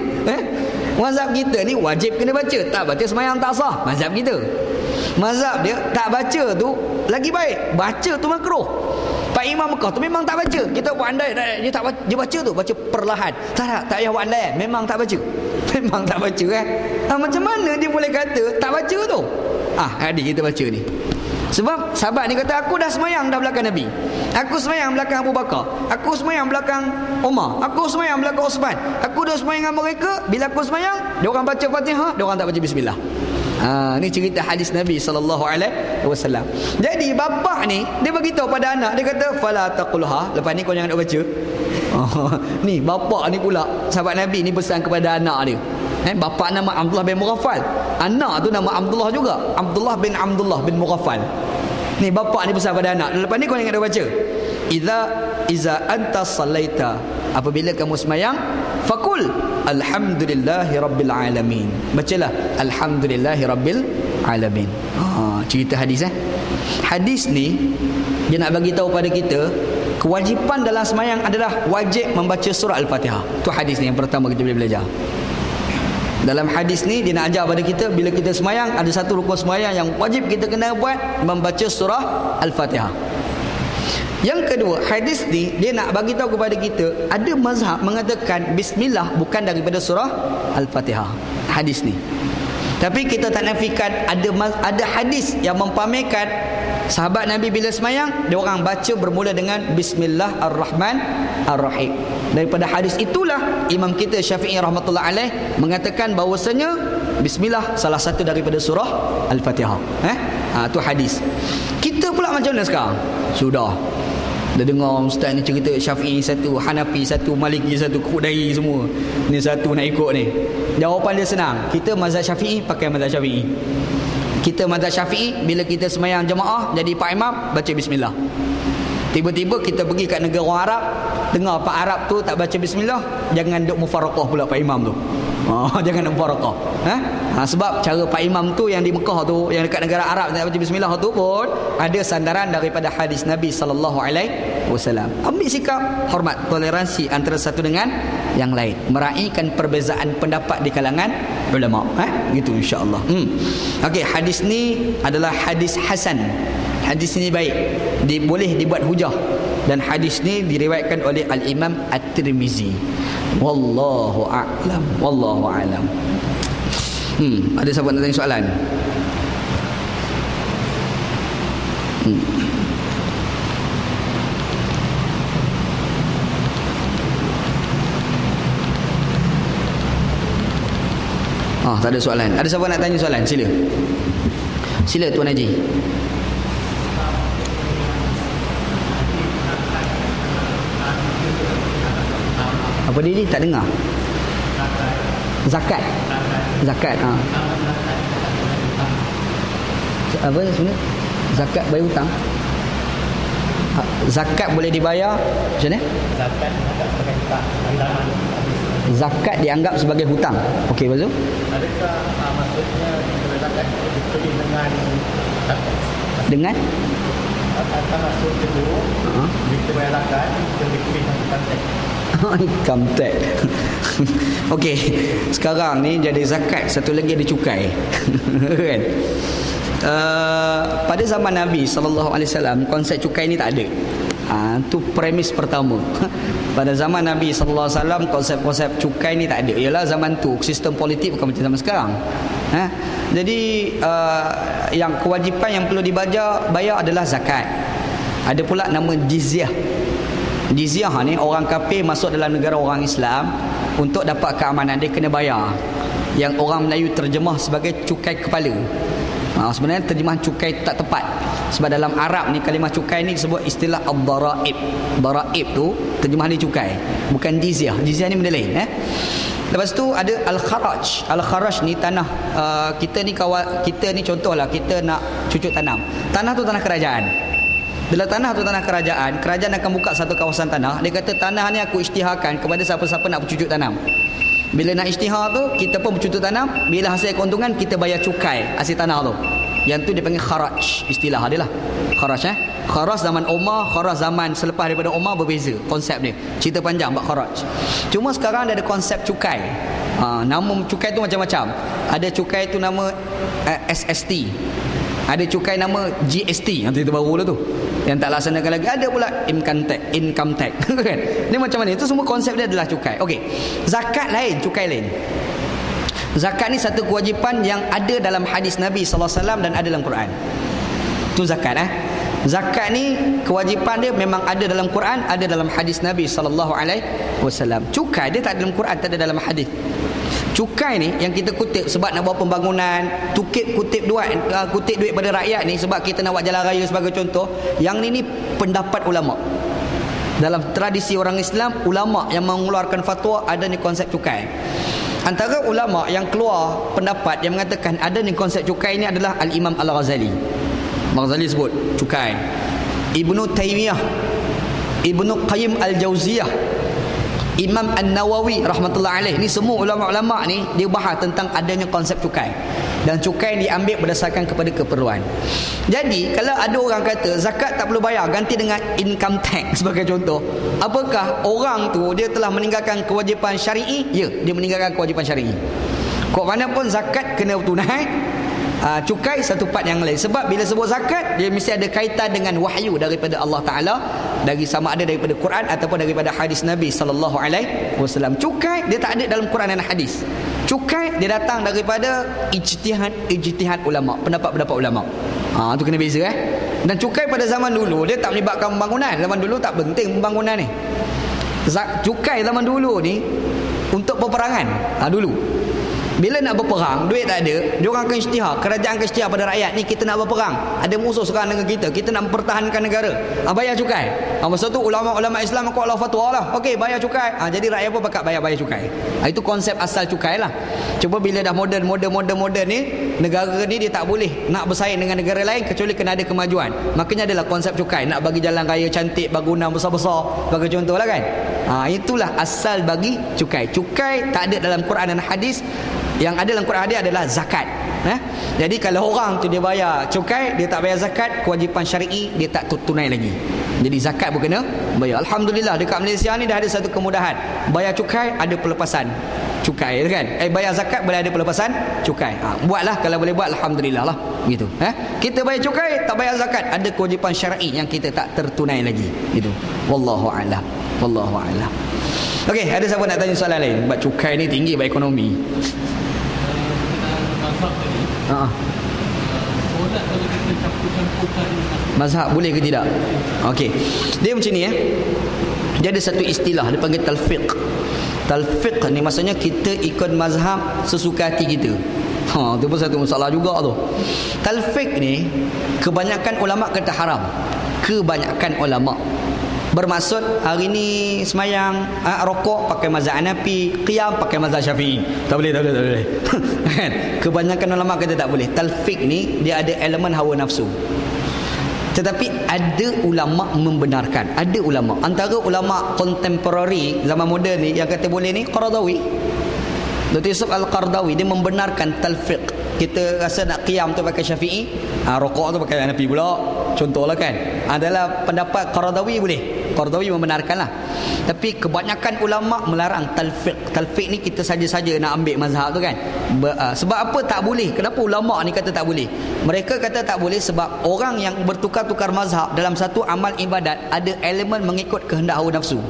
Mazhab kita ni wajib kena baca. Tak baca semayang tak sah. Mazhab kita. Mazhab dia tak baca tu lagi baik. Baca tu makruh. Pak Imam Mekah tu memang tak baca. Kita buat andai, dia tak baca, dia baca tu, baca perlahan. Tak payah buat andai, memang tak baca. Memang tak baca macam mana dia boleh kata tak baca tu? Adik kita baca ni. Sebab sahabat ni kata, aku dah semayang dah belakang Nabi, aku semayang belakang Abu Bakar, aku semayang belakang Umar, aku semayang belakang Osman, aku dah semayang dengan mereka. Bila aku semayang, dia orang baca Fatihah, dia orang tak baca bismillah. Ni cerita hadis Nabi SAW. Jadi bapa ni dia beritahu pada anak, dia kata fala taqulha, lepas ni kau jangan nak baca. Ni bapa ni pula sahabat Nabi ni pesan kepada anak dia. Bapa nama Abdullah bin Mughaffal, anak tu nama Abdullah juga, Abdullah bin Mughaffal. Ni bapa ni pesan pada anak, lepas ni kau jangan nak baca. Iza anta sallaita, apabila kamu semayang, fakul alhamdulillahi rabbil alamin, bacalah alhamdulillahi rabbil alamin. Cerita hadis Hadis ni dia nak bagi tahu pada kita kewajipan dalam semayang adalah wajib membaca surah Al-Fatihah. Tu hadis ni yang pertama kita boleh belajar. Dalam hadis ni dia nak ajar pada kita, bila kita semayang ada satu rukun semayang yang wajib kita kena buat, membaca surah Al-Fatihah. Yang kedua, hadis ni dia nak bagi tahu kepada kita, ada mazhab mengatakan bismillah bukan daripada surah Al-Fatihah. Hadis ni. Tapi kita tak nafikan ada hadis yang mempamerkan sahabat Nabi bila semayang dia orang baca bermula dengan Bismillahirrahmanirrahim. Daripada hadis itulah Imam kita Syafi'i rahmatullah alaih mengatakan bahawasanya bismillah salah satu daripada surah Al-Fatihah. Tu hadis. Kita pula macam mana sekarang? Sudah dah dengar ustaz ni cerita Syafi'i satu, Hanafi satu, Maliki satu, Khudai semua. Ni satu nak ikut ni. Jawapan dia senang. Kita mazhab Syafi'i, pakai mazhab Syafi'i. Kita mazhab Syafi'i, bila kita semayang jemaah jadi Pak Imam, baca bismillah. Tiba-tiba kita pergi kat negara orang Arab, dengar Pak Arab tu tak baca bismillah, jangan duk mufaraqah pula Pak Imam tu. Jangan duk mufaraqah. Sebab cara Pak Imam tu yang di Mekah tu, yang dekat negara Arab tak baca bismillah tu pun ada sandaran daripada hadis Nabi SAW. Ambil sikap hormat, toleransi antara satu dengan yang lain, meraihkan perbezaan pendapat di kalangan ulama. Gitu insya-Allah. Okey, hadis ni adalah hadis hasan. Hadis ini baik, boleh dibuat hujah dan hadis ni diriwayatkan oleh Al-Imam At-Tirmizi. Wallahu a'lam. Wallahu a'lam. Ada siapa nak tanya soalan? Tak ada soalan. Ada siapa nak tanya soalan? Sila. Sila Tuan Haji. Apa dia ni? Tak dengar. Zakat. Zakat. Apa sebenarnya? Zakat bayar hutang. Zakat boleh dibayar macam mana? Zakat sebagai hutang. Zakat dianggap sebagai hutang. Okey, betul? Adakah maksudnya zakat dipilih dengan akan masuk kedua kita bayar zakat kita dipilih dengan income tax. Okey, sekarang ni jadi zakat, satu lagi ada cukai. Kan? Pada zaman Nabi SAW, konsep cukai ni tak ada. Itu premis pertama. Pada zaman Nabi SAW, konsep-konsep cukai ni tak ada. Ialah zaman tu sistem politik bukan macam zaman sekarang. Jadi yang kewajipan yang perlu bayar adalah zakat. Ada pula nama jizyah. Jizyah ni orang kafir masuk dalam negara orang Islam, untuk dapat keamanan dia kena bayar. Yang orang Melayu terjemah sebagai cukai kepala. Sebenarnya terjemahan cukai tak tepat. Sebab dalam Arab ni kalimah cukai ni disebut istilah ad-daraib. Daraib tu terjemahan dia cukai, bukan jizyah. Jizyah ni benda lain. Lepas tu ada al-kharaj. Al-kharaj ni tanah kita ni contohlah kita nak cucuk tanam. Tanah tu tanah kerajaan. Bila tanah tu tanah kerajaan, kerajaan akan buka satu kawasan tanah. Dia kata tanah ni aku isytiharkan kepada siapa-siapa nak bercucuk tanam. Bila nak isytihar tu, kita pun bercucuk tanam. Bila hasil keuntungan, kita bayar cukai hasil tanah tu. Yang tu dia panggil kharaj. Istilah dia lah kharaj. Kharaj zaman Umar, kharaj zaman selepas daripada Umar berbeza konsep dia. Cerita panjang bab kharaj. Cuma sekarang dia ada konsep cukai. Nama cukai tu macam-macam. Ada cukai tu nama SST. Ada cukai nama GST. Nanti itu baru lah tu, yang tak laksanakan lagi. Ada pula income tax. Kan? Ni macam mana? Itu semua konsep dia adalah cukai. Okey. Zakat lain, cukai lain. Zakat ni satu kewajipan yang ada dalam hadis Nabi SAW dan ada dalam Quran. Tu zakat. Zakat ni kewajipan dia memang ada dalam Quran, ada dalam hadis Nabi SAW. Cukai dia tak ada dalam Quran, tak ada dalam hadis. Cukai ni yang kita kutip sebab nak buat pembangunan, kutip duit pada rakyat ni sebab kita nak buat jalan raya sebagai contoh. Yang ni pendapat ulama. Dalam tradisi orang Islam, ulama yang mengeluarkan fatwa ada ni konsep cukai. Antara ulama yang keluar pendapat yang mengatakan ada ni konsep cukai ni adalah Al-Imam Al-Ghazali. Al-Ghazali sebut cukai. Ibnu Taymiyah, Ibnu Qayyim Al-Jauziyah, Imam An-Nawawi rahmatullah alaih. Ni semua ulama-ulama ni dia bahas tentang adanya konsep cukai. Dan cukai diambil berdasarkan kepada keperluan. Jadi kalau ada orang kata zakat tak perlu bayar, ganti dengan income tax sebagai contoh, apakah orang tu dia telah meninggalkan kewajipan syar'i? Ya, dia meninggalkan kewajipan syar'i. Kok mana pun zakat kena tunai. Cukai satu part yang lain. Sebab bila sebut zakat, dia mesti ada kaitan dengan wahyu daripada Allah Ta'ala, dari sama ada daripada Quran ataupun daripada hadis Nabi SAW. Cukai dia tak ada dalam Quran dan hadis. Cukai dia datang daripada ijtihad ulama, pendapat-pendapat ulama. Tu kena beza. Dan cukai pada zaman dulu dia tak melibatkan pembangunan. Zaman dulu tak penting pembangunan ni. Cukai zaman dulu ni untuk peperangan. Dulu bila nak berperang, duit tak ada, dia orang akan isytihar, kerajaan akan isytihar pada rakyat ni, kita nak berperang, ada musuh serang dengan kita nak mempertahankan negara, bayar cukai. Masa tu ulama-ulama Islam Allah fatwa lah, okey bayar cukai. Jadi rakyat pun pakat bayar cukai. Itu konsep asal cukai lah. Cuba bila dah moden ni, negara ni dia tak boleh nak bersaing dengan negara lain kecuali kena ada kemajuan. Makanya adalah konsep cukai, nak bagi jalan raya cantik, bangunan besar-besar, bagi contoh lah kan. Itulah asal bagi cukai. Cukai tak ada dalam Quran dan hadis. Yang ada dalam Quran hadis adalah zakat. Jadi kalau orang tu dia bayar cukai, dia tak bayar zakat, kewajipan syar'i dia tak tunai lagi. Jadi zakat pun kena bayar. Alhamdulillah dekat Malaysia ni dah ada satu kemudahan. Bayar cukai ada pelepasan. cukai kan. Bayar zakat boleh ada pelepasan cukai. Buatlah kalau boleh buat, alhamdulillah lah. Gitu. Kita bayar cukai, tak bayar zakat, ada kewajipan syar'i yang kita tak tertunai lagi. Gitu. Wallahu a'lam. Wallahu a'lam. Okey, ada siapa nak tanya soalan lain? Sebab cukai ni tinggi bagi ekonomi. Mazhab boleh ke tidak? Okey. Dia macam ni Dia ada satu istilah dia panggil talfiq. Talfiq ni maksudnya kita ikut mazhab sesuka hati kita. Tu pun satu masalah juga tu. Talfiq ni kebanyakan ulama kata haram. Kebanyakan ulama bermaksud hari ni semayang rokok pakai mazhab Hanafi, qiyam pakai mazhab Syafi'i. Tak boleh. Kebanyakan ulama kata tak boleh. Talfiq ni dia ada elemen hawa nafsu. Tetapi ada ulama membenarkan. Ada ulama. Antara ulama kontemporari zaman moden ni yang kata boleh ni Qaradawi. Dr. Yusuf Al-Qaradawi dia membenarkan talfiq. Kita rasa nak qiyam tu pakai Syafi'i, rokok tu pakai Hanafi pula. Contohlah kan. Adalah pendapat Qaradawi boleh. Qaradawi membenarkanlah. Tapi kebanyakan ulama melarang talfiq. Talfiq ni kita saja-saja nak ambil mazhab tu kan. Sebab apa tak boleh? Kenapa ulama ni kata tak boleh? Mereka kata tak boleh sebab orang yang bertukar-tukar mazhab dalam satu amal ibadat ada elemen mengikut kehendak hawa nafsu.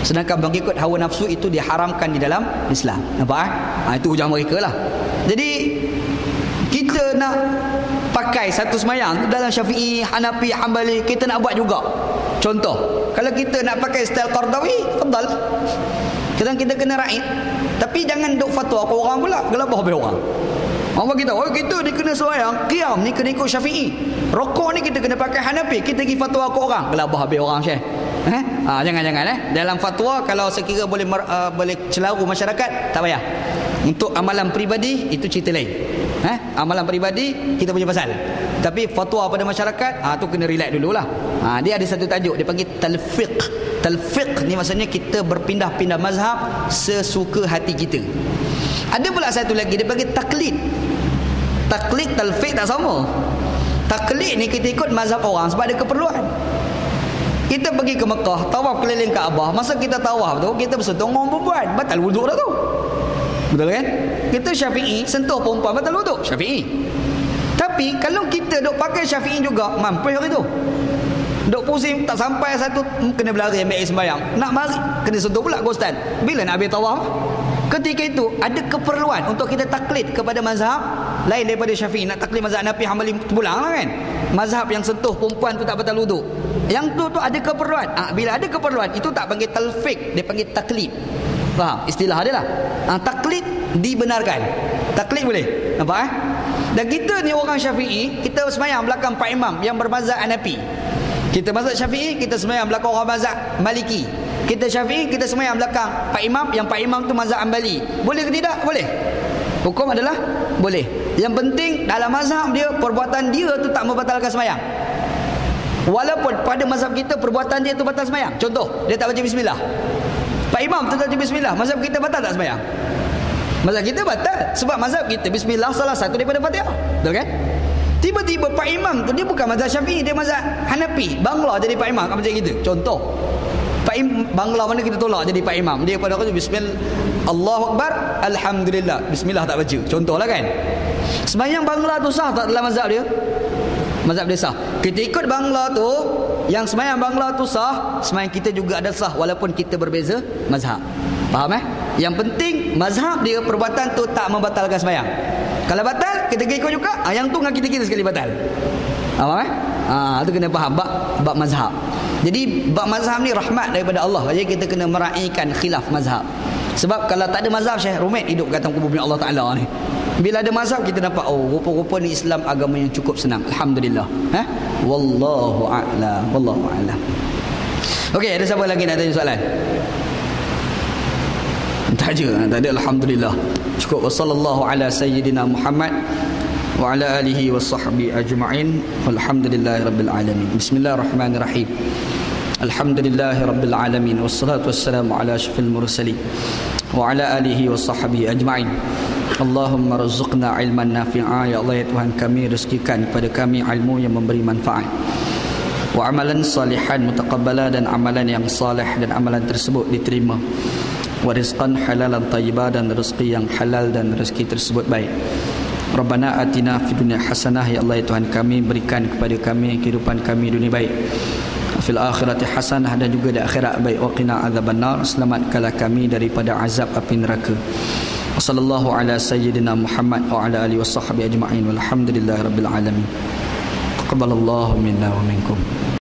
Sedangkan mengikut hawa nafsu itu diharamkan di dalam Islam. Nampak itu hujah mereka lah. Jadi kita nak pakai satu semayang dalam Syafi'i, Hanafi, Hanbali, kita nak buat juga. Contoh, kalau kita nak pakai style Qaradawi, fadal. Kadang kita kena raih. Tapi jangan duk fatwa ke orang pula, gelabah habis orang. Orang kita, kita ni kena semayang, qiyam ni kena ikut Syafi'i, rokok ni kita kena pakai Hanafi, kita pergi fatwa ke orang, gelabah habis orang Syekh. Jangan dalam fatwa kalau sekira boleh celaru masyarakat, tak payah. Untuk amalan peribadi itu cerita lain. Amalan peribadi kita punya pasal. Tapi fatwa pada masyarakat tu kena relax dululah. Dia ada satu tajuk dia panggil talfiq. Talfiq ni maksudnya kita berpindah-pindah mazhab sesuka hati kita. Ada pula satu lagi dia panggil taklid. Taklid talfiq tak sama. Taklid ni kita ikut mazhab orang sebab ada keperluan. Kita pergi ke Mekah, tawaf keliling Kaabah. Masa kita tawaf tu, kita bersentuh orang perempuan, batal wuduk dah tu. Betul kan? Kita Syafi'i, sentuh perempuan batal wuduk. Syafi'i. Tapi kalau kita duk pakai Syafi'i juga, mampus hari tu. Duk pusing tak sampai satu kena berlari ambil air sembahyang. Nak mari kena sentuh pula ke ustaz. Bila nak habis tawaf? Ketika itu ada keperluan untuk kita taklid kepada mazhab lain daripada Syafi'i. Nak taklid mazhab Hanafi, Hanbali pulang lah kan. Mazhab yang sentuh perempuan tu tak batal wuduk. Yang tu ada keperluan. Bila ada keperluan itu tak panggil talfiq, dia panggil taklid. Faham? Istilah dia lah. Taklid dibenarkan. Taklid boleh. Nampak Dan kita ni orang Syafi'i, kita semayang belakang Pak Imam yang bermazhab Hanafi. Kita mazhab Syafi'i, kita semayang belakang orang mazhab Maliki. Kita Syafi'i, kita semayang belakang Pak Imam yang Pak Imam tu mazhab Hanbali. Boleh ke tidak? Boleh. Hukum adalah boleh. Yang penting dalam mazhab dia, perbuatan dia tu tak membatalkan semayang. Walaupun pada mazhab kita perbuatan dia tu batal semayang. Contoh, dia tak baca bismillah. Pak Imam tu tak baca bismillah. Mazhab kita batal tak semayang? Mazhab kita batal. Sebab mazhab kita bismillah salah satu daripada Fatihah. Betul kan? Tiba-tiba Pak Imam tu dia bukan mazhab Syafi'i, dia mazhab Hanafi. Bangla jadi Pak Imam macam kita. Contoh, Pak Imam Bangla mana kita tolak jadi Pak Imam. Dia pada kata bismillah, Allahu Akbar, alhamdulillah. Bismillah tak baca. Contohlah kan. Sembahyang Bangla tu sah tak dalam mazhab dia? Mazhab dia sah. Kita ikut Bangla tu, yang sembahyang Bangla tu sah, sembahyang kita juga ada sah walaupun kita berbeza mazhab. Faham Yang penting mazhab dia perbuatan tu tak membatalkan sembahyang. Kalau batal, kita ikut juga. Yang tu dengan kita sekali batal. Faham itu kena faham bab mazhab. Jadi bab mazhab ni rahmat daripada Allah. Jadi kita kena meraihkan khilaf mazhab. Sebab kalau tak ada mazhab, Syekh rumit hidup kata bumi Allah Taala ni. Bila ada mazhab kita nampak rupa-rupa ni Islam agama yang cukup senang. Alhamdulillah. Wallahu a'lam. Wallahu a'lam. Okey, ada siapa lagi nak tanya soalan? Tak ada. Alhamdulillah. Cukup. Wassallallahu ala sayyidina Muhammad wa ala alihi wa sahbihi ajma'in. Walhamdulillahi rabbil alamin. Bismillahirrahmanirrahim. Alhamdulillahi rabbil alamin. Wassalatu wassalamu ala asyrafil mursalin wa ala alihi wa sahbihi ajma'in. Allahumma razzuqna ilman nafi'a. Ya Allah ya Tuhan kami, rezekikan kepada kami ilmu yang memberi manfaat, wa amalan salihan mutaqabbala, dan amalan yang salih dan amalan tersebut diterima. wa rizqan halalan tayyiban, dan rezeki yang halal dan rezeki tersebut baik. Rabbana atina fid dunya hasanah, ya Allah ya Tuhan kami, berikan kepada kami kehidupan kami dunia baik, fil akhirati hasanah, dan juga di akhirat baik, wa qina adzabannar, selamatkanlah kami daripada azab api neraka. Wassallallahu ala sayyidina Muhammad wa ala alihi washabbihi ajma'in, walhamdulillahirabbil alamin. Taqabbalallahu minna wa minkum.